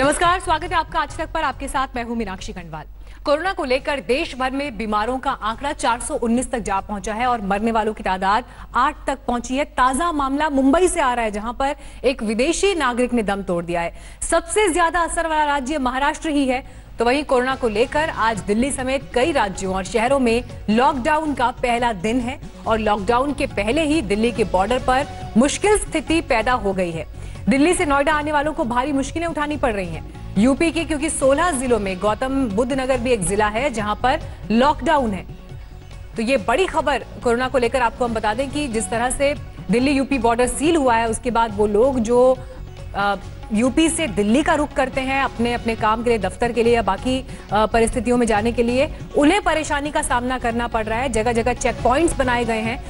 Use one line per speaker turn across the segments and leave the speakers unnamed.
नमस्कार, स्वागत है आपका आज तक पर। आपके साथ मैं हूं मीनाक्षी खंडवाल। कोरोना को लेकर देश भर में बीमारों का आंकड़ा 419 तक जा पहुंचा है और मरने वालों की तादाद 8 तक पहुंची है। ताजा मामला मुंबई से आ रहा है, जहां पर एक विदेशी नागरिक ने दम तोड़ दिया है। सबसे ज्यादा असर वाला राज्य महाराष्ट्र ही है। तो वहीं कोरोना को लेकर आज दिल्ली समेत कई राज्यों और शहरों में लॉकडाउन का पहला दिन है और लॉकडाउन के पहले ही दिल्ली के बॉर्डर पर मुश्किल स्थिति पैदा हो गई है। दिल्ली से नोएडा आने वालों को भारी मुश्किलें उठानी पड़ रही हैं। यूपी के क्योंकि 16 जिलों में गौतम बुद्ध नगर भी एक जिला है जहां पर लॉकडाउन है। तो ये बड़ी खबर कोरोना को लेकर आपको हम बता दें कि जिस तरह से दिल्ली यूपी बॉर्डर सील हुआ है, उसके बाद वो लोग जो यूपी से दिल्ली का रुख करते हैं अपने अपने काम के लिए, दफ्तर के लिए या बाकी परिस्थितियों में जाने के लिए, उन्हें परेशानी का सामना करना पड़ रहा है। जगह जगह चेक पॉइंट्स बनाए गए हैं।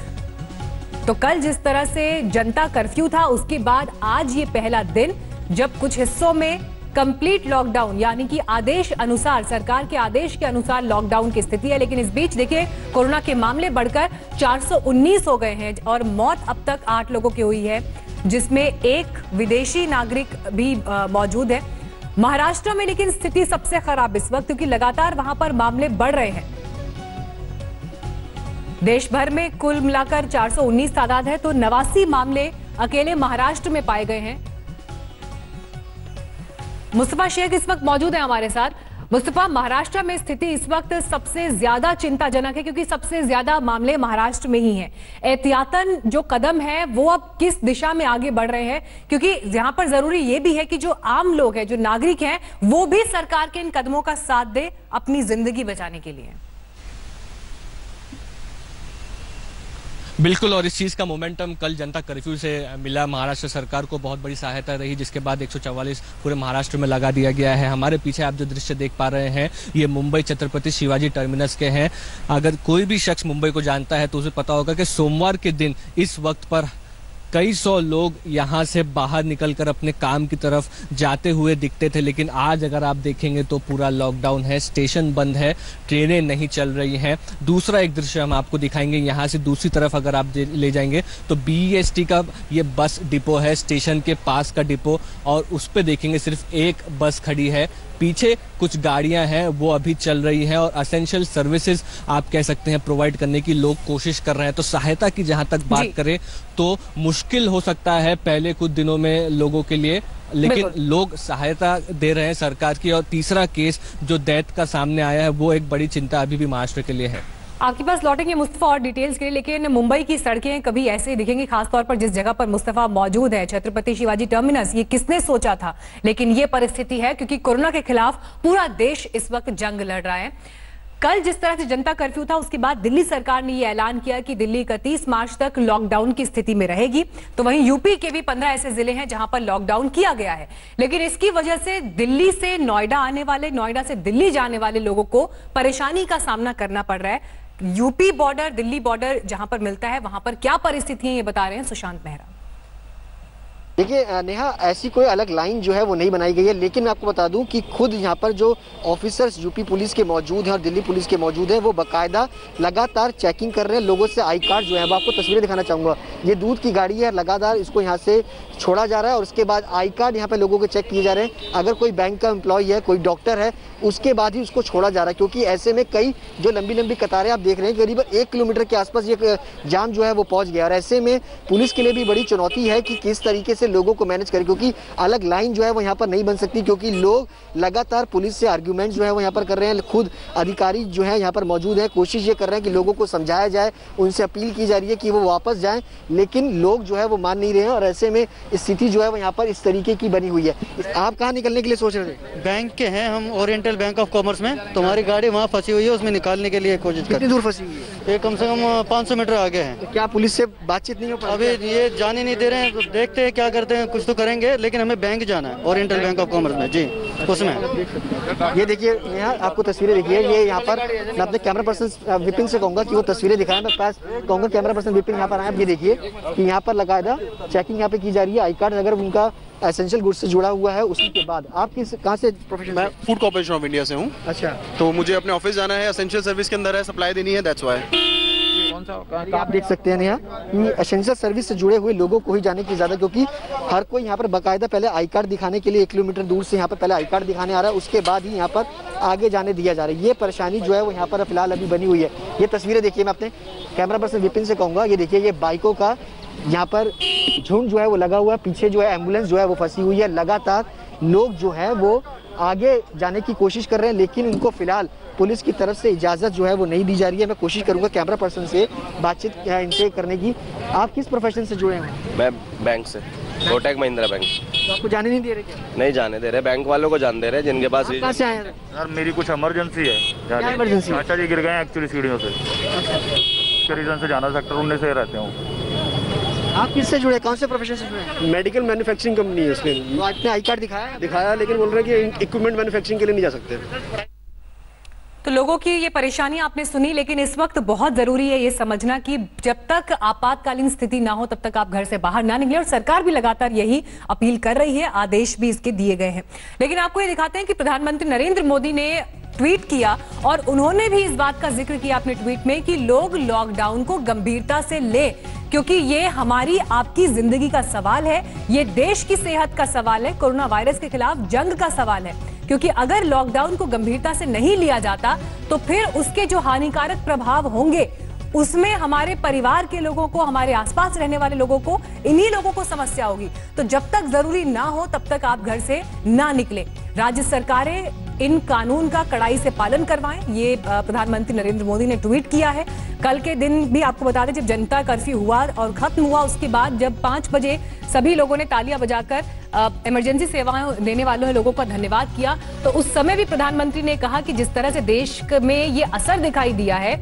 तो कल जिस तरह से जनता कर्फ्यू था, उसके बाद आज ये पहला दिन जब कुछ हिस्सों में कंप्लीट लॉकडाउन यानी कि आदेश अनुसार, सरकार के आदेश के अनुसार लॉकडाउन की स्थिति है। लेकिन इस बीच देखिए कोरोना के मामले बढ़कर 419 हो गए हैं और मौत अब तक 8 लोगों की हुई है, जिसमें एक विदेशी नागरिक भी मौजूद है। महाराष्ट्र में लेकिन स्थिति सबसे खराब इस वक्त, क्योंकि लगातार वहां पर मामले बढ़ रहे हैं। देश भर में कुल मिलाकर 419 तादाद है, तो 89 मामले अकेले महाराष्ट्र में पाए गए हैं। मुस्तफा शेख इस वक्त मौजूद है हमारे साथ। मुस्तफा, महाराष्ट्र में स्थिति इस वक्त सबसे ज्यादा चिंताजनक है क्योंकि सबसे ज्यादा मामले महाराष्ट्र में ही हैं। एहतियातन जो कदम है वो अब किस दिशा में आगे बढ़ रहे हैं, क्योंकि यहां पर जरूरी ये भी है कि जो आम लोग हैं, जो नागरिक हैं, वो भी सरकार के इन कदमों का साथ दे अपनी जिंदगी बचाने के लिए।
बिल्कुल, और इस चीज़ का मोमेंटम कल जनता कर्फ्यू से मिला। महाराष्ट्र सरकार को बहुत बड़ी सहायता रही, जिसके बाद 144 पूरे महाराष्ट्र में लगा दिया गया है। हमारे पीछे आप जो दृश्य देख पा रहे हैं, ये मुंबई छत्रपति शिवाजी टर्मिनस के हैं। अगर कोई भी शख्स मुंबई को जानता है तो उसे पता होगा कि सोमवार के दिन इस वक्त पर कई सौ लोग यहाँ से बाहर निकलकर अपने काम की तरफ जाते हुए दिखते थे। लेकिन आज अगर आप देखेंगे तो पूरा लॉकडाउन है, स्टेशन बंद है, ट्रेनें नहीं चल रही हैं। दूसरा एक दृश्य हम आपको दिखाएंगे, यहाँ से दूसरी तरफ अगर आप ले जाएंगे तो BEST का ये बस डिपो है, स्टेशन के पास का डिपो, और उस पर देखेंगे सिर्फ एक बस खड़ी है। पीछे कुछ गाड़ियां हैं वो अभी चल रही हैं और असेंशियल सर्विसेज आप कह सकते हैं प्रोवाइड करने की लोग कोशिश कर रहे हैं। तो सहायता की जहां तक बात करें तो मुश्किल हो सकता है पहले कुछ दिनों में लोगों के लिए, लेकिन लोग सहायता दे रहे हैं सरकार की। और तीसरा केस जो डेथ का सामने आया है वो एक बड़ी चिंता अभी भी महाराष्ट्र के लिए है।
आपके पास लौटेंगे मुस्तफा और डिटेल्स के लिए, लेकिन मुंबई की सड़कें कभी ऐसे ही दिखेंगी, खासतौर पर जिस जगह पर मुस्तफा मौजूद है, छत्रपति शिवाजी टर्मिनस। ये किसने सोचा था, लेकिन ये परिस्थिति है क्योंकि कोरोना के खिलाफ पूरा देश इस वक्त जंग लड़ रहा है। कल जिस तरह से जनता कर्फ्यू था, उसके बाद दिल्ली सरकार ने यह ऐलान किया कि दिल्ली 31 मार्च तक लॉकडाउन की स्थिति में रहेगी। तो वहीं यूपी के भी 15 ऐसे जिले हैं जहां पर लॉकडाउन किया गया है। लेकिन इसकी वजह से दिल्ली से नोएडा आने वाले, नोएडा से दिल्ली जाने वाले लोगों को परेशानी का सामना करना पड़ रहा है। यूपी बॉर्डर, दिल्ली बॉर्डर जहां पर मिलता है, वहां पर क्या परिस्थितियां, ये बता रहे हैं सुशांत मेहरा।
देखिए नेहा, ऐसी कोई अलग लाइन जो है वो नहीं बनाई गई है, लेकिन मैं आपको बता दूं कि खुद यहाँ पर जो ऑफिसर्स यूपी पुलिस के मौजूद हैं और दिल्ली पुलिस के मौजूद हैं, वो बाकायदा लगातार चेकिंग कर रहे हैं लोगों से। आई कार्ड जो है वो आपको तस्वीरें दिखाना चाहूँगा। ये दूध की गाड़ी है, लगातार इसको यहाँ से छोड़ा जा रहा है और उसके बाद आई कार्ड यहाँ पे लोगों के चेक किए जा रहे हैं। अगर कोई बैंक का एम्प्लॉय है, कोई डॉक्टर है, उसके बाद ही उसको छोड़ा जा रहा है, क्योंकि ऐसे में कई जो लंबी लंबी कतारें आप देख रहे हैं, करीब 1 किलोमीटर के आसपास ये जाम जो है वो पहुँच गया। और ऐसे में पुलिस के लिए भी बड़ी चुनौती है कि किस तरीके से लोगों को मैनेज करें, क्योंकि अलग लाइन जो है वो यहाँ पर नहीं बन सकती, क्योंकि लोग लगातार पुलिस से आर्ग्यूमेंट जो है वो यहाँ पर कर रहे हैं। खुद अधिकारी जो है यहाँ पर मौजूद है, कोशिश ये कर रहे हैं कि लोगों को समझाया जाए, उनसे अपील की जा रही है कि वो वापस जाएं, लेकिन लोग जो है वो मान नहीं रहे हैं। और ऐसे में स्थिति जो है वो यहाँ पर इस तरीके की बनी हुई है। आप कहाँ निकलने के लिए सोच रहे थे?
बैंक के हैं हम, ओरिएंटल बैंक ऑफ कॉमर्स में। तुम्हारी गाड़ी वहाँ फंसी हुई है, उसमें निकालने के लिए कोशिश कर।
कितनी दूर फंसी हुई है?
ये कम से कम 500 मीटर आगे है।
तो क्या पुलिस से बातचीत नहीं हो पा
अभी ये जाने नहीं दे रहे हैं, तो देखते हैं क्या करते हैं, कुछ तो करेंगे। लेकिन हमें बैंक जाना है, ओरिएंटल बैंक ऑफ कॉमर्स में जी, उसमें।
ये देखिए यहाँ आपको तस्वीरें देखिए, ये यहाँ पर मैं अपने कैमरा पर्सन विपिन से कहूँगा कि वो तस्वीरें दिखाएं। मैं पास कहूँगा कैमरा पर्सन विपिन यहाँ पर आए। ये देखिए कि यहाँ पर लगातार चेकिंग यहाँ पे की जा रही है। आई कार्ड अगर उनका एसेंशियल गुड्स से जुड़ा हुआ है, उसी के बाद आप कहाँ से प्रोफेशन?
मैं फूड कॉर्पोरेशन ऑफ इंडिया से हूँ।
अच्छा,
तो मुझे अपने ऑफिस जाना है, एसेंशियल सर्विस के अंदर है, सप्लाई देनी है, दैट्स व्हाई।
आप देख सकते हैं यहाँ कि एसेंशियल सर्विस से जुड़े हुए लोगों को ही जाने की ज़्यादा, क्योंकि हर कोई यहाँ पर बाकायदा पहले आई कार्ड दिखाने के लिए 1 किलोमीटर दूर से यहाँ पर पहले आई कार्ड दिखाने आ रहा है, उसके बाद ही यहाँ पर आगे जाने दिया जा रहा है। ये परेशानी जो है वो यहाँ पर फिलहाल अभी बनी हुई है। ये तस्वीरें देखिए, मैं अपने कैमरा पर्सन विपिन से कहूँगा, ये देखिए ये बाइकों का यहाँ पर झुंड जो है वो लगा हुआ है, पीछे जो है एम्बुलेंस जो है वो फंसी हुई है। लगातार लोग जो है वो आगे जाने की कोशिश कर रहे हैं, लेकिन उनको फिलहाल पुलिस की तरफ से इजाज़त जो है वो नहीं दी जा रही है। मैं कोशिश करूंगा कैमरा पर्सन से बातचीत इनसे करने की। आप किस प्रोफेशन से जुड़े हैं?
मैं बैंक से, कोटक महिंद्रा बैंक।
तो आपको जाने नहीं दे रहे क्या?
नहीं जाने दे रहे, बैंक वालों को जाने दे रहे जिनके पास।
कहाँ से आए हैं?
सर मेरी कुछ इमरजेंसी है।
क्या इमरजेंसी?
चाचा जी गिर गए हैं एक्चुअली सीढ़ियों से, इसके रीजन से जाना। सेक्टर 19 से रहते हैं।
आप किससे जुड़े, कौन से प्रोफेशन से जुड़े हैं?
मेडिकल मैन्युफैक्चरिंग कंपनी है इसमें।
तो आपने आई कार्ड दिखाया?
दिखाया, लेकिन बोल रहे हैं कि इक्विपमेंट मैन्युफैक्चरिंग के लिए नहीं जा सकते।
तो लोगों की ये परेशानी आपने सुनी, लेकिन इस वक्त बहुत जरूरी है ये समझना कि जब तक आपातकालीन स्थिति ना हो तब तक आप घर से बाहर ना निकलें, और सरकार भी लगातार यही अपील कर रही है, आदेश भी इसके दिए गए हैं। लेकिन आपको ये दिखाते हैं कि प्रधानमंत्री नरेंद्र मोदी ने ट्वीट किया और उन्होंने भी इस बात का जिक्र किया अपने ट्वीट में कि लोग लॉकडाउन को गंभीरता से ले, क्योंकि ये हमारी आपकी जिंदगी का सवाल है, ये देश की सेहत का सवाल है, कोरोना वायरस के खिलाफ जंग का सवाल है। क्योंकि अगर लॉकडाउन को गंभीरता से नहीं लिया जाता तो फिर उसके जो हानिकारक प्रभाव होंगे उसमें हमारे परिवार के लोगों को, हमारे आसपास रहने वाले लोगों को, इन्हीं लोगों को समस्या होगी। तो जब तक जरूरी ना हो तब तक आप घर से ना निकले। राज्य सरकारें इन कानून का कड़ाई से पालन करवाएं, ये प्रधानमंत्री नरेंद्र मोदी ने ट्वीट किया है। कल के दिन भी आपको बता दें, जब जनता कर्फ्यू हुआ और खत्म हुआ, उसके बाद जब 5 बजे सभी लोगों ने तालियां बजाकर इमरजेंसी सेवाएं देने वालों लोगों का धन्यवाद किया, तो उस समय भी प्रधानमंत्री ने कहा कि जिस तरह से देश में ये असर दिखाई दिया है,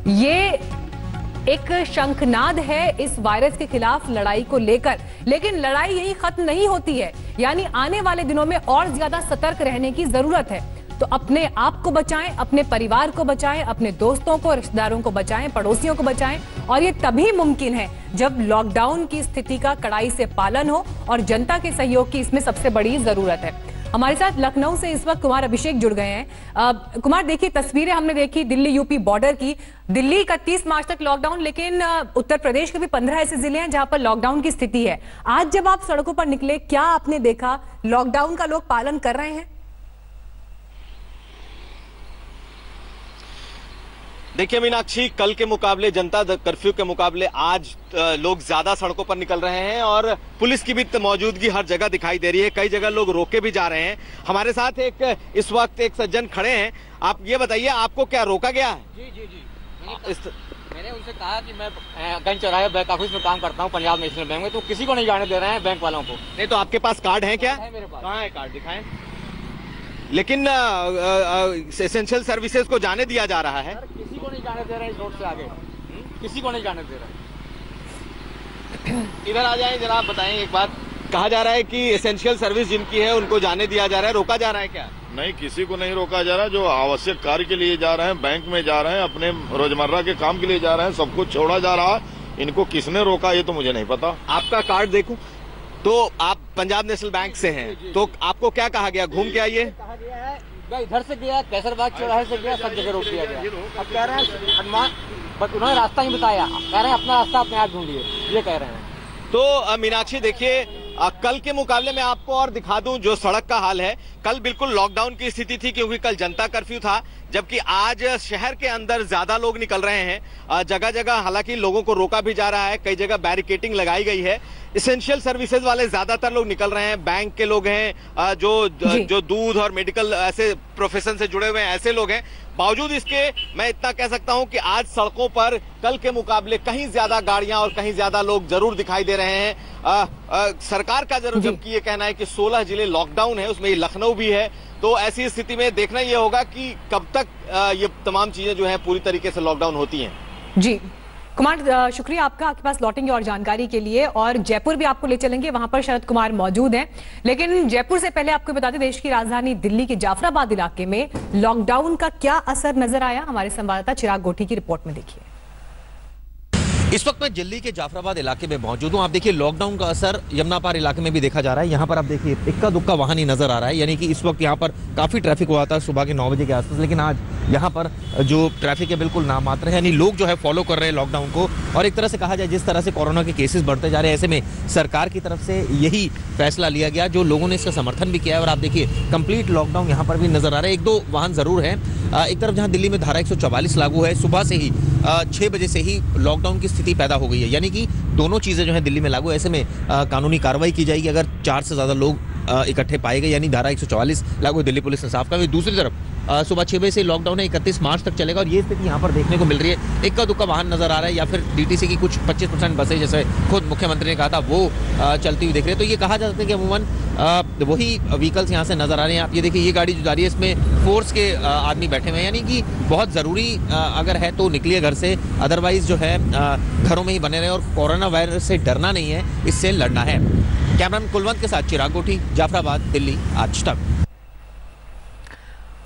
ये एक शंखनाद है इस वायरस के खिलाफ लड़ाई को लेकर। लेकिन लड़ाई यही खत्म नहीं होती है, यानी आने वाले दिनों में और ज्यादा सतर्क रहने की जरूरत है। तो अपने आप को बचाएं, अपने परिवार को बचाएं, अपने दोस्तों को, रिश्तेदारों को बचाएं, पड़ोसियों को बचाएं, और ये तभी मुमकिन है जब लॉकडाउन की स्थिति का कड़ाई से पालन हो और जनता के सहयोग की इसमें सबसे बड़ी जरूरत है। हमारे साथ लखनऊ से इस वक्त कुमार अभिषेक जुड़ गए हैं। कुमार, देखिए तस्वीरें हमने देखी दिल्ली यूपी बॉर्डर की। दिल्ली 31 मार्च तक लॉकडाउन, लेकिन उत्तर प्रदेश के भी 15 ऐसे जिले हैं जहां पर लॉकडाउन की स्थिति है। आज जब आप सड़कों पर निकले, क्या आपने देखा? लॉकडाउन का लोग पालन कर रहे हैं?
देखिए मीनाक्षी, कल के मुकाबले, जनता कर्फ्यू के मुकाबले आज लोग ज्यादा सड़कों पर निकल रहे हैं और पुलिस की भी मौजूदगी हर जगह दिखाई दे रही है। कई जगह लोग रोके भी जा रहे हैं। हमारे साथ इस वक्त एक सज्जन खड़े हैं। आप ये बताइए, आपको क्या रोका गया है?
जी मैंने उनसे कहा कि मैं गंज चौराहे बैंक ऑफिस में काम करता हूँ, पंजाब नेशनल बैंक में, तो किसी को नहीं जाने दे रहे हैं बैंक वालों को।
नहीं तो आपके पास कार्ड है क्या?
है मेरे पास।
कहाँ है कार्ड, दिखाएं। लेकिन एसेंशियल सर्विसेज को जाने दिया जा रहा है।
किसी को नहीं जाने दे रहे इस रोड से आगे, किसी को नहीं जाने दे रहे।
इधर आ जाएं जरा, आप बताएं एक बात। कहा जा रहा है कि एसेंशियल सर्विस जिनकी है उनको जाने दिया जा रहा है, रोका जा रहा है क्या?
नहीं, किसी को नहीं रोका जा रहा। जो आवश्यक कार्य के लिए जा रहे हैं, बैंक में जा रहे हैं, अपने रोजमर्रा के काम के लिए जा रहे हैं, सब कुछ छोड़ा जा रहा है। इनको किसने रोका ये तो मुझे नहीं पता।
आपका कार्ड देखूं तो आप पंजाब नेशनल बैंक से हैं, तो आपको क्या कहा गया? घूम के आइए।
इधर से गया, कैसरबाग चौराहे से गया, सब जगह रोक दिया गया। अब कह रहे हैं हनुमान, बट उन्होंने रास्ता ही बताया, कह रहे हैं अपना रास्ता अपने आप ढूंढिए, ये कह रहे हैं।
तो मीनाक्षी देखिए, कल के मुकाबले में आपको और दिखा दूं जो सड़क का हाल है। कल बिल्कुल लॉकडाउन की स्थिति थी क्योंकि कल जनता कर्फ्यू था, जबकि आज शहर के अंदर ज्यादा लोग निकल रहे हैं। जगह जगह हालांकि लोगों को रोका भी जा रहा है, कई जगह बैरिकेटिंग लगाई गई है। एसेंशियल सर्विसेज वाले ज्यादातर लोग निकल रहे हैं, बैंक के लोग हैं, जो दूध और मेडिकल ऐसे प्रोफेशन से जुड़े हुए हैं, ऐसे लोग हैं। बावजूद इसके मैं इतना कह सकता हूं कि आज सड़कों पर कल के मुकाबले कहीं ज्यादा गाड़ियां और कहीं ज्यादा लोग जरूर दिखाई दे रहे हैं। सरकार का जरूर, जबकि ये कहना है कि 16 जिले लॉकडाउन है, उसमें लखनऊ भी है। तो ऐसी स्थिति में देखना ये होगा कि कब तक ये तमाम चीजें जो है पूरी तरीके से लॉकडाउन होती हैं।
जी कुमार, शुक्रिया आपका। आपके पास लौटेंगे और जानकारी के लिए, और जयपुर भी आपको ले चलेंगे, वहां पर शरद कुमार मौजूद हैं। लेकिन जयपुर से पहले आपको बता दें, देश की राजधानी दिल्ली के जाफराबाद इलाके में लॉकडाउन का क्या असर नजर आया, हमारे संवाददाता चिराग गोठी की रिपोर्ट में देखिए।
इस वक्त मैं दिल्ली के जाफराबाद इलाके में मौजूद हूँ। आप देखिए लॉकडाउन का असर यमुना पार इलाके में भी देखा जा रहा है। यहाँ पर आप देखिए इक्का दुक्का वाहन ही नजर आ रहा है, यानी कि इस वक्त यहाँ पर काफी ट्रैफिक हुआ था सुबह के 9 बजे के आसपास, लेकिन आज यहाँ पर जो ट्रैफिक है बिल्कुल नामात्र है, यानी लोग जो है फॉलो कर रहे हैं लॉकडाउन को। और एक तरह से कहा जाए जिस तरह से कोरोना के केसेस बढ़ते जा रहे हैं, ऐसे में सरकार की तरफ से यही फैसला लिया गया, जो लोगों ने इसका समर्थन भी किया है। और आप देखिए कंप्लीट लॉकडाउन यहाँ पर भी नजर आ रहा है। एक दो वाहन जरूर है, एक तरफ जहाँ दिल्ली में धारा 144 लागू है, सुबह से ही 6 बजे से ही लॉकडाउन की स्थिति पैदा हो गई है, यानी कि दोनों चीजें जो है दिल्ली में लागू है। ऐसे में कानूनी कार्रवाई की जाएगी अगर 4 से ज्यादा लोग इकट्ठे पाए गए, यानी धारा 144 लागू दिल्ली पुलिस ने साफ कहा। दूसरी तरफ सुबह 6 बजे से लॉकडाउन है, 31 मार्च तक चलेगा। और ये स्थिति यहाँ पर देखने को मिल रही है, इक्का दुक्का वाहन नजर आ रहा है, या फिर डीटीसी की कुछ 25% बसें, जैसे खुद मुख्यमंत्री ने कहा था, वो चलती हुई दिख रही है। तो ये कहा जा सकता है कि अमूमन वही व्हीकल्स यहाँ से नजर आ रहे हैं। आप ये देखिए, ये गाड़ी जो जा रही है इसमें फोर्स के आदमी बैठे हुए हैं, यानी कि बहुत ज़रूरी अगर है तो निकलिए घर से, अदरवाइज जो है घरों में ही बने रहे। और कोरोना वायरस से डरना नहीं है, इससे लड़ना है। कैमरामैन कुलवंत के साथ चिराग कोठी, जाफराबाद, दिल्ली, आज तक।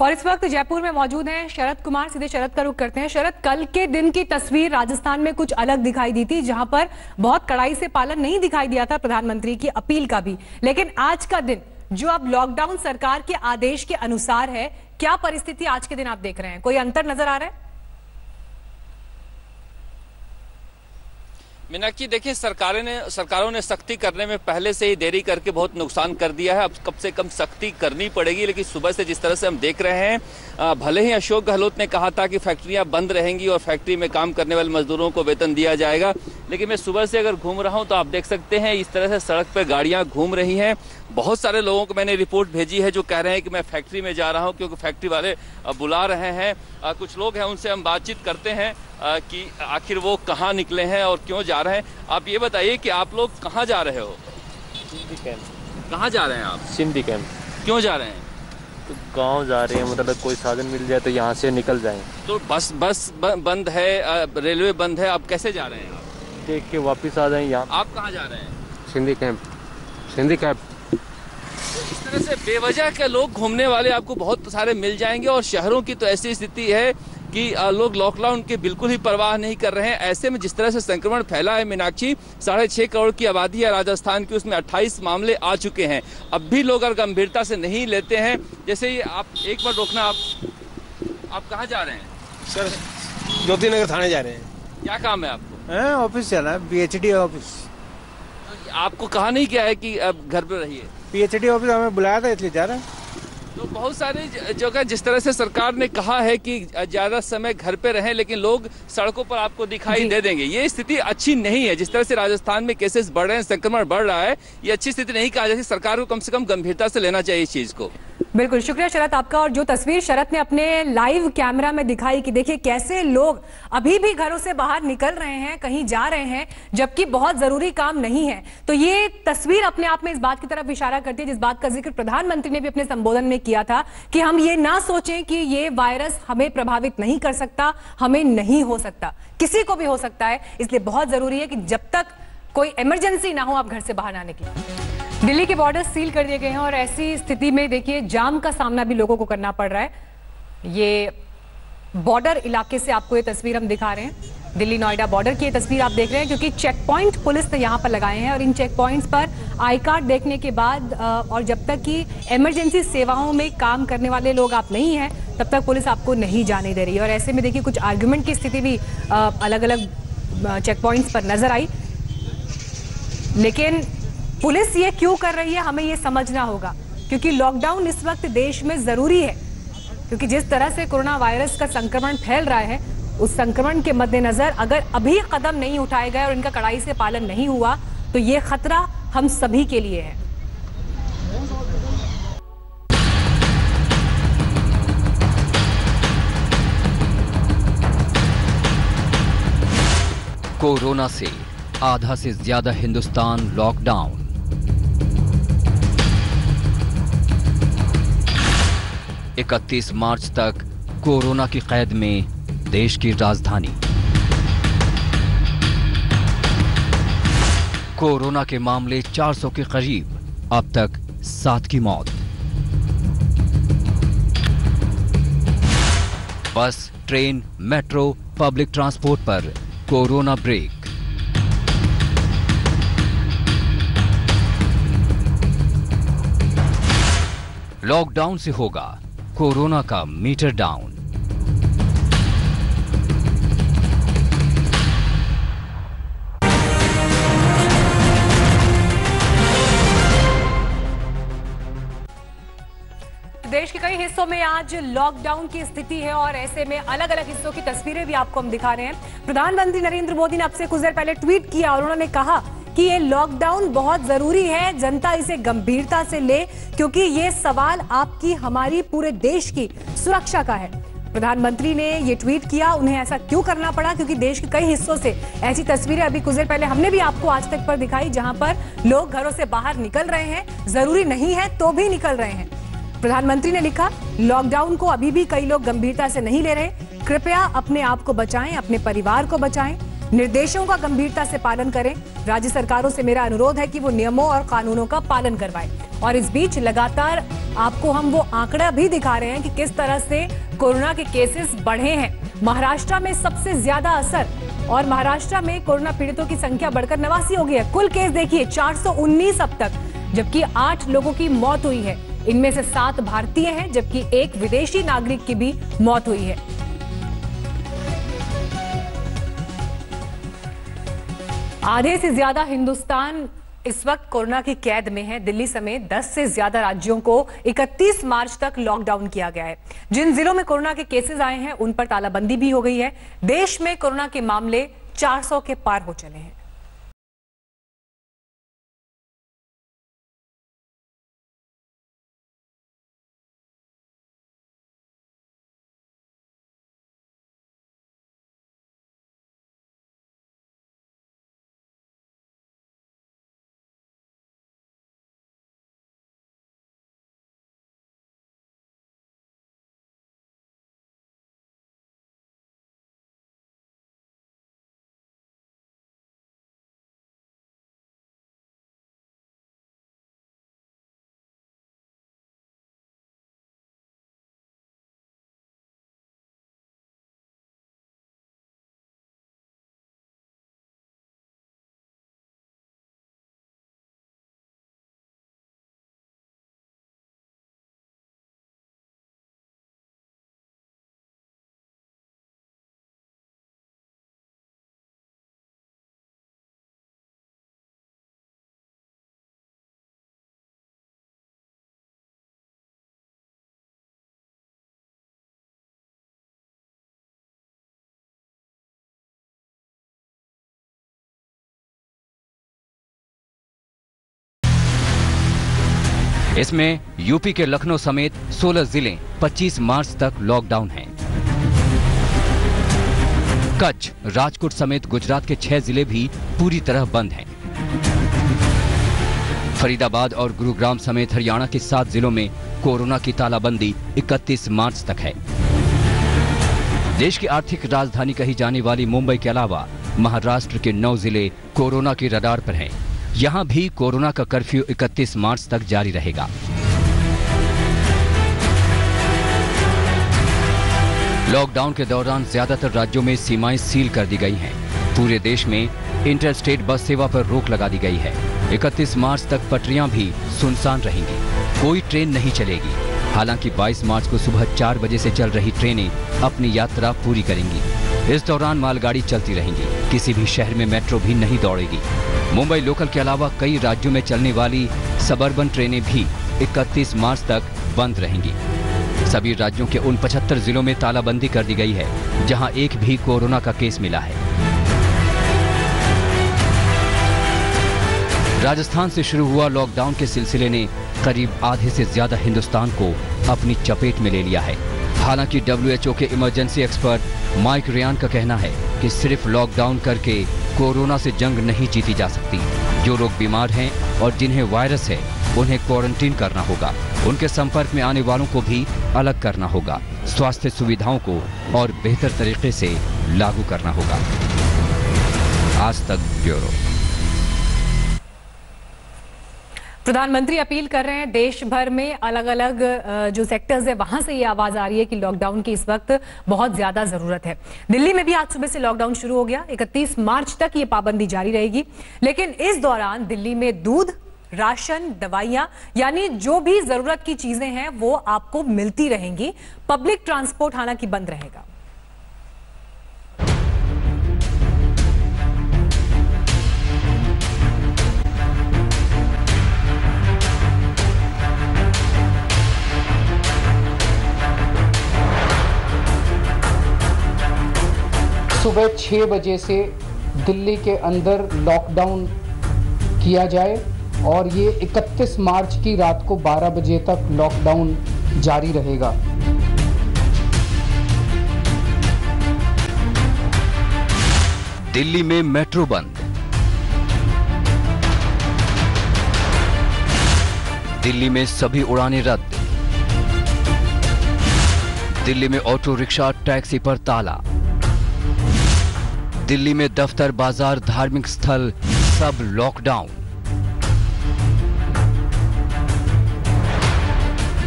और इस वक्त जयपुर में मौजूद हैं शरद कुमार। सीधे शरद का रुख करते हैं। शरद, कल के दिन की तस्वीर राजस्थान में कुछ अलग दिखाई दी थी, जहां पर बहुत कड़ाई से पालन नहीं दिखाई दिया था प्रधानमंत्री की अपील का भी। लेकिन आज का दिन जो अब लॉकडाउन सरकार के आदेश के अनुसार है, क्या परिस्थिति आज के दिन आप देख रहे हैं? कोई अंतर नजर आ रहा है?
मीनाक्षी, देखिए सरकारों ने सख्ती करने में पहले से ही देरी करके बहुत नुकसान कर दिया है। अब कम से कम सख्ती करनी पड़ेगी। लेकिन सुबह से जिस तरह से हम देख रहे हैं, भले ही अशोक गहलोत ने कहा था कि फैक्ट्रियां बंद रहेंगी और फैक्ट्री में काम करने वाले मजदूरों को वेतन दिया जाएगा, लेकिन मैं सुबह से अगर घूम रहा हूं तो आप देख सकते हैं इस तरह से सड़क पर गाड़ियां घूम रही हैं। बहुत सारे लोगों को मैंने रिपोर्ट भेजी है जो कह रहे हैं कि मैं फैक्ट्री में जा रहा हूं, क्योंकि फैक्ट्री वाले बुला रहे हैं। कुछ लोग हैं, उनसे हम बातचीत करते हैं कि आखिर वो कहाँ निकले हैं और क्यों जा रहे हैं। आप ये बताइए कि आप लोग कहाँ जा रहे हो?
सिंधी कैंप।
कहाँ जा रहे हैं आप?
सिंधी कैंप।
क्यों जा रहे हैं?
तो गांव जा रहे हैं, मतलब कोई साधन मिल जाए तो यहाँ से निकल जाएं।
तो बस बंद है, रेलवे बंद है, आप कैसे जा रहे हैं? आप
देख के वापस आ जाएं यहाँ।
आप कहाँ जा रहे हैं?
सिंधी कैंप। सिंधी कैंप।
इस तरह से बेवजह के लोग घूमने वाले आपको बहुत सारे मिल जाएंगे। और शहरों की तो ऐसी स्थिति है कि लोग लॉकडाउन की बिल्कुल ही परवाह नहीं कर रहे हैं। ऐसे में जिस तरह से संक्रमण फैला है मीनाक्षी, 6.5 करोड़ की आबादी है राजस्थान की, उसमें 28 मामले आ चुके हैं। अब भी लोग अगर गंभीरता से नहीं लेते हैं, जैसे ही आप एक बार रोकना, आप कहाँ जा रहे हैं?
सर ज्योति नगर थाने जा रहे हैं।
क्या काम है आपको?
ऑफिस जाना है, PhD ऑफिस।
तो आपको कहा नहीं क्या है कि अब घर पे रहिए?
PhD ऑफिस हमें बुलाया था, इसलिए जा रहे हैं।
तो बहुत सारी जगह जिस तरह से सरकार ने कहा है कि ज्यादा समय घर पे रहें, लेकिन लोग सड़कों पर आपको दिखाई दे देंगे। ये स्थिति अच्छी नहीं है। जिस तरह से राजस्थान में केसेस बढ़ रहे हैं, संक्रमण बढ़ रहा है, ये अच्छी स्थिति नहीं कहा जाती। सरकार को कम से कम गंभीरता से लेना चाहिए इस चीज को।
बिल्कुल, शुक्रिया शरद आपका। और जो तस्वीर शरद ने अपने लाइव कैमरा में दिखाई कि देखिए कैसे लोग अभी भी घरों से बाहर निकल रहे हैं, कहीं जा रहे हैं, जबकि बहुत जरूरी काम नहीं है। तो ये तस्वीर अपने आप में इस बात की तरफ इशारा करती है, जिस बात का जिक्र प्रधानमंत्री ने भी अपने संबोधन में किया था, कि हम ये ना सोचें कि ये वायरस हमें प्रभावित नहीं कर सकता, हमें नहीं हो सकता, किसी को भी हो सकता है। इसलिए बहुत जरूरी है कि जब तक कोई इमरजेंसी ना हो, आप घर से बाहर ना निकलें। दिल्ली के बॉर्डर सील कर दिए गए हैं और ऐसी स्थिति में देखिए जाम का सामना भी लोगों को करना पड़ रहा है। ये बॉर्डर इलाके से आपको ये तस्वीर हम दिखा रहे हैं, दिल्ली नोएडा बॉर्डर की ये तस्वीर आप देख रहे हैं, क्योंकि चेक पॉइंट पुलिस ने यहाँ पर लगाए हैं। और इन चेक पॉइंट्स पर आई कार्ड देखने के बाद और जब तक कि इमरजेंसी सेवाओं में काम करने वाले लोग आप नहीं हैं, तब तक पुलिस आपको नहीं जाने दे रही है। और ऐसे में देखिए कुछ आर्ग्यूमेंट की स्थिति भी अलग अलग चेक पॉइंट्स पर नजर आई। लेकिन पुलिस ये क्यों कर रही है, हमें ये समझना होगा, क्योंकि लॉकडाउन इस वक्त देश में जरूरी है। क्योंकि जिस तरह से कोरोना वायरस का संक्रमण फैल रहा है, उस संक्रमण के मद्देनजर अगर अभी कदम नहीं उठाए गए और इनका कड़ाई से पालन नहीं हुआ, तो ये खतरा हम सभी के लिए है।
कोरोना से आधा से ज्यादा हिंदुस्तान लॉकडाउन। इकतीस मार्च तक कोरोना की कैद में देश की राजधानी। कोरोना के मामले 400 के करीब, अब तक 7 की मौत। बस, ट्रेन, मेट्रो, पब्लिक ट्रांसपोर्ट पर कोरोना ब्रेक। लॉकडाउन से होगा कोरोना का मीटर डाउन।
देश के कई हिस्सों में आज लॉकडाउन की स्थिति है और ऐसे में अलग अलग हिस्सों की तस्वीरें भी आपको हम दिखा रहे हैं। प्रधानमंत्री नरेंद्र मोदी ने अब से कुछ देर पहले ट्वीट किया और उन्होंने कहा कि ये लॉकडाउन बहुत जरूरी है, जनता इसे गंभीरता से ले क्योंकि ये सवाल आपकी, हमारी, पूरे देश की सुरक्षा का है। प्रधानमंत्री ने ये ट्वीट किया। उन्हें ऐसा क्यों करना पड़ा? क्योंकि देश के कई हिस्सों से ऐसी तस्वीरें अभी कुछ देर पहले हमने भी आपको आज तक पर दिखाई, जहां पर लोग घरों से बाहर निकल रहे हैं, जरूरी नहीं है तो भी निकल रहे हैं। प्रधानमंत्री ने लिखा, लॉकडाउन को अभी भी कई लोग गंभीरता से नहीं ले रहे, कृपया अपने आप को बचाएं, अपने परिवार को बचाएं, निर्देशों का गंभीरता से पालन करें। राज्य सरकारों से मेरा अनुरोध है कि वो नियमों और कानूनों का पालन करवाएं। और इस बीच लगातार आपको हम वो आंकड़ा भी दिखा रहे हैं कि किस तरह से कोरोना के केसेस बढ़े हैं। महाराष्ट्र में सबसे ज्यादा असर और महाराष्ट्र में कोरोना पीड़ितों की संख्या बढ़कर 89 हो गई है। कुल केस देखिए 419 अब तक, जबकि 8 लोगों की मौत हुई है। इनमें से 7 भारतीय हैं जबकि एक विदेशी नागरिक की भी मौत हुई है। आधे से ज्यादा हिंदुस्तान इस वक्त कोरोना की कैद में है। दिल्ली समेत 10 से ज्यादा राज्यों को 31 मार्च तक लॉकडाउन किया गया है। जिन जिलों में कोरोना के केसेस आए हैं उन पर तालाबंदी भी हो गई है। देश में कोरोना के मामले 400 के पार हो चले हैं।
इसमें यूपी के लखनऊ समेत 16 जिले 25 मार्च तक लॉकडाउन हैं। कच्छ, राजकोट समेत गुजरात के 6 जिले भी पूरी तरह बंद हैं। फरीदाबाद और गुरुग्राम समेत हरियाणा के 7 जिलों में कोरोना की तालाबंदी 31 मार्च तक है। देश की आर्थिक राजधानी कही जाने वाली मुंबई के अलावा महाराष्ट्र के 9 जिले कोरोना के रडार पर हैं। यहां भी कोरोना का कर्फ्यू 31 मार्च तक जारी रहेगा। लॉकडाउन के दौरान ज्यादातर राज्यों में सीमाएं सील कर दी गई हैं। पूरे देश में इंटरस्टेट बस सेवा पर रोक लगा दी गई है। 31 मार्च तक पटरियां भी सुनसान रहेंगी, कोई ट्रेन नहीं चलेगी। हालांकि 22 मार्च को सुबह 4 बजे से चल रही ट्रेनें अपनी यात्रा पूरी करेंगी। इस दौरान मालगाड़ी चलती रहेंगी। किसी भी शहर में मेट्रो भी नहीं दौड़ेगी। मुंबई लोकल के अलावा कई राज्यों में चलने वाली सबअर्बन ट्रेनें भी 31 मार्च तक बंद रहेंगी। सभी राज्यों के उन 75 जिलों में तालाबंदी कर दी गई है जहां एक भी कोरोना का केस मिला है। राजस्थान से शुरू हुआ लॉकडाउन के सिलसिले ने करीब आधे से ज्यादा हिंदुस्तान को अपनी चपेट में ले लिया है। हालांकि WHO के इमरजेंसी एक्सपर्ट माइक रियान का कहना है कि सिर्फ लॉकडाउन करके कोरोना से जंग नहीं जीती जा सकती। जो लोग बीमार हैं और जिन्हें वायरस है उन्हें क्वारंटीन करना होगा। उनके संपर्क में आने वालों को भी अलग करना होगा। स्वास्थ्य सुविधाओं को और बेहतर तरीके से लागू करना होगा। आज तक ब्यूरो।
प्रधानमंत्री अपील कर रहे हैं। देश भर में अलग अलग जो सेक्टर्स है वहां से ये आवाज आ रही है कि लॉकडाउन की इस वक्त बहुत ज्यादा जरूरत है। दिल्ली में भी आज सुबह से लॉकडाउन शुरू हो गया। 31 मार्च तक ये पाबंदी जारी रहेगी। लेकिन इस दौरान दिल्ली में दूध, राशन, दवाइयां, यानी जो भी जरूरत की चीजें हैं वो आपको मिलती रहेंगी। पब्लिक ट्रांसपोर्ट हालांकि बंद रहेगा।
सुबह 6 बजे से दिल्ली के अंदर लॉकडाउन किया जाए और ये 31 मार्च की रात को 12 बजे तक लॉकडाउन जारी रहेगा।
दिल्ली में मेट्रो बंद, दिल्ली में सभी उड़ानें रद्द, दिल्ली में ऑटो रिक्शा टैक्सी पर ताला, दिल्ली में दफ्तर, बाजार, धार्मिक स्थल सब लॉकडाउन।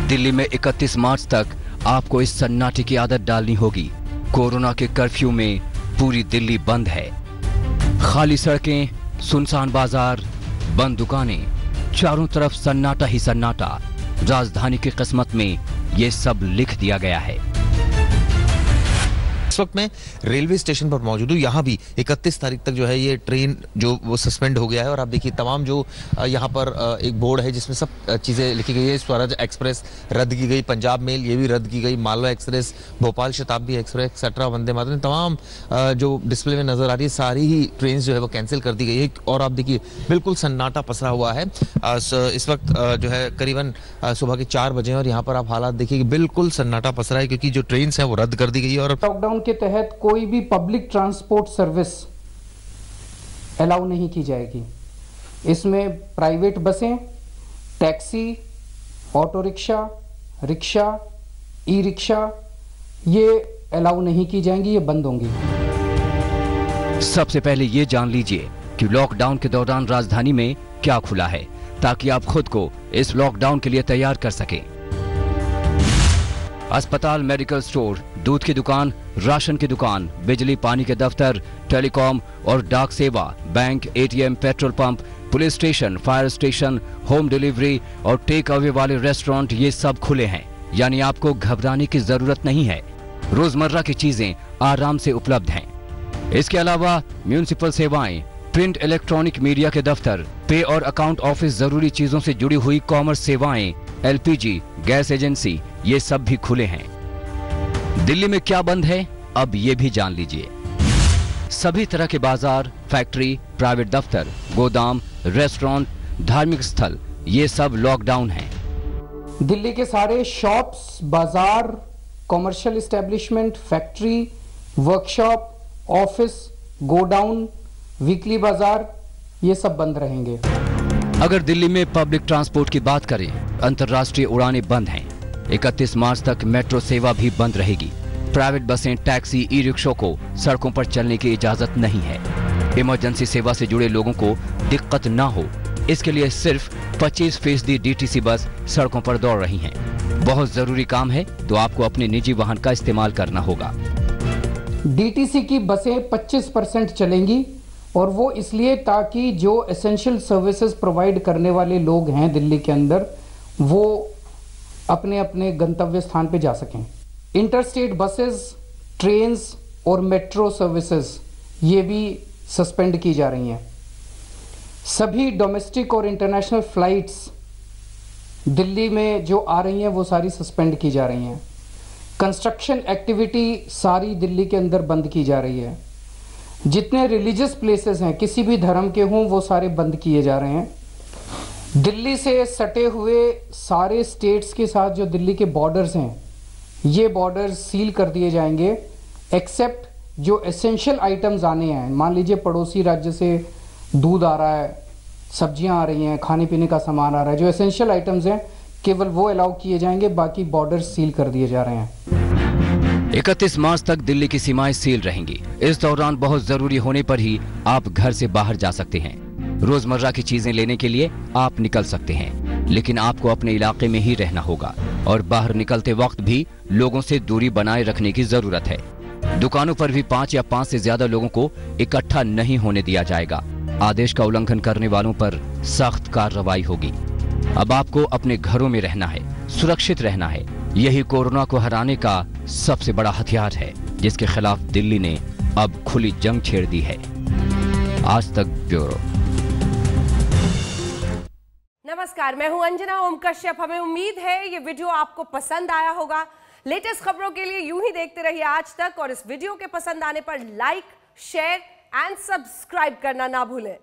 दिल्ली में 31 मार्च तक आपको इस सन्नाटे की आदत डालनी होगी। कोरोना के कर्फ्यू में पूरी दिल्ली बंद है। खाली सड़कें, सुनसान बाजार, बंद दुकानें, चारों तरफ सन्नाटा ही सन्नाटा। राजधानी की किस्मत में ये सब लिख दिया गया है।
इस वक्त मैं रेलवे स्टेशन पर मौजूद हूँ। यहाँ भी 31 तारीख तक जो है ये ट्रेन जो वो सस्पेंड हो गया है और आप देखिए तमाम जो यहाँ पर एक बोर्ड है जिसमें सब चीज़ें लिखी गई है। स्वराज एक्सप्रेस रद्द की गई, पंजाब मेल ये भी रद्द की गई, मालवा एक्सप्रेस, भोपाल शताब्दी एक्सप्रेस एक्सेट्रा, वंदे मातरम, तमाम जो डिस्प्ले में नजर आ रही है सारी ही ट्रेन जो है वो कैंसिल कर दी गई है। और आप देखिए बिल्कुल सन्नाटा पसरा हुआ है। इस वक्त जो है करीबन सुबह के 4 बजे और यहाँ पर आप हालात देखिए कि बिल्कुल सन्नाटा पसरा है क्योंकि जो ट्रेन है वो रद्द कर दी गई है। और
लॉकडाउन के तहत कोई भी पब्लिक ट्रांसपोर्ट सर्विस अलाउ नहीं की जाएगी। इसमें प्राइवेट बसें, taxi, auto rickshaw, rickshaw, e rickshaw ये अलाउ नहीं की जाएंगी, ये बंद होंगी।
सबसे पहले ये जान लीजिए कि लॉकडाउन के दौरान राजधानी में क्या खुला है ताकि आप खुद को इस लॉकडाउन के लिए तैयार कर सकें। अस्पताल, मेडिकल स्टोर, दूध की दुकान, राशन की दुकान, बिजली पानी के दफ्तर, टेलीकॉम और डाक सेवा, bank, ATM, petrol pump, police station, fire station, home delivery और टेक अवे वाले रेस्टोरेंट ये सब खुले हैं। यानी आपको घबराने की जरूरत नहीं है। रोजमर्रा की चीजें आराम से उपलब्ध हैं। इसके अलावा म्यूनिसिपल सेवाएं, प्रिंट इलेक्ट्रॉनिक मीडिया के दफ्तर, पे और अकाउंट ऑफिस, जरूरी चीजों से जुड़ी हुई कॉमर्स सेवाएं, एलपीजी, गैस एजेंसी ये सब भी खुले हैं। दिल्ली में क्या बंद है अब ये भी जान लीजिए। सभी तरह के बाजार, फैक्ट्री, प्राइवेट दफ्तर, गोदाम, रेस्टोरेंट, धार्मिक स्थल ये सब लॉकडाउन हैं।
दिल्ली के सारे शॉप्स, बाजार, commercial establishment, factory, workshop, office, godown, weekly बाजार ये सब बंद रहेंगे।
अगर दिल्ली में पब्लिक ट्रांसपोर्ट की बात करें, अंतर्राष्ट्रीय उड़ानें बंद हैं। 31 मार्च तक मेट्रो सेवा भी बंद रहेगी। प्राइवेट बसें, टैक्सी, ई रिक्शों को सड़कों पर चलने की इजाजत नहीं है। इमरजेंसी सेवा से जुड़े लोगों को दिक्कत ना हो इसके लिए सिर्फ 25% डीटीसी बस सड़कों पर दौड़ रही हैं। बहुत जरूरी काम है तो आपको अपने निजी वाहन का इस्तेमाल करना होगा।
डीटीसी की बसें 25% चलेंगी और वो इसलिए ताकि जो एसेंशियल सर्विसेज प्रोवाइड करने वाले लोग हैं दिल्ली के अंदर वो अपने अपने गंतव्य स्थान पे जा सकें। इंटरस्टेट बसेस, ट्रेन्स और मेट्रो सर्विसेज ये भी सस्पेंड की जा रही हैं। सभी डोमेस्टिक और इंटरनेशनल फ्लाइट्स दिल्ली में जो आ रही हैं वो सारी सस्पेंड की जा रही हैं। कंस्ट्रक्शन एक्टिविटी सारी दिल्ली के अंदर बंद की जा रही है। जितने रिलीजियस प्लेसेस हैं किसी भी धर्म के हों वो सारे बंद किए जा रहे हैं। दिल्ली से सटे हुए सारे स्टेट्स के साथ जो दिल्ली के बॉर्डर्स हैं ये बॉर्डर्स सील कर दिए जाएंगे एक्सेप्ट जो एसेंशियल आइटम्स आने हैं। मान लीजिए पड़ोसी राज्य से दूध आ रहा है, सब्जियां आ रही हैं, खाने पीने का सामान आ रहा है, जो एसेंशियल आइटम्स हैं केवल वो अलाउ किए जाएंगे, बाकी बॉर्डर्स सील कर दिए जा रहे हैं।
31 मार्च तक दिल्ली की सीमाएं सील रहेंगी। इस दौरान बहुत जरूरी होने पर ही आप घर से बाहर जा सकते हैं। रोजमर्रा की चीजें लेने के लिए आप निकल सकते हैं, लेकिन आपको अपने इलाके में ही रहना होगा और बाहर निकलते वक्त भी लोगों से दूरी बनाए रखने की जरूरत है। दुकानों पर भी 5 या 5 से ज्यादा लोगों को इकट्ठा नहीं होने दिया जाएगा। आदेश का उल्लंघन करने वालों पर सख्त कार्रवाई होगी। अब आपको अपने घरों में रहना है, सुरक्षित रहना है। यही कोरोना को हराने का सबसे बड़ा हथियार है, जिसके खिलाफ दिल्ली ने अब खुली जंग छेड़ दी है। आज तक ब्यूरो।
नमस्कार, मैं हूं अंजना ओम कश्यप। हमें उम्मीद है ये वीडियो आपको पसंद आया होगा। लेटेस्ट खबरों के लिए यूं ही देखते रहिए आज तक, और इस वीडियो के पसंद आने पर लाइक, शेयर एंड सब्सक्राइब करना ना भूलें।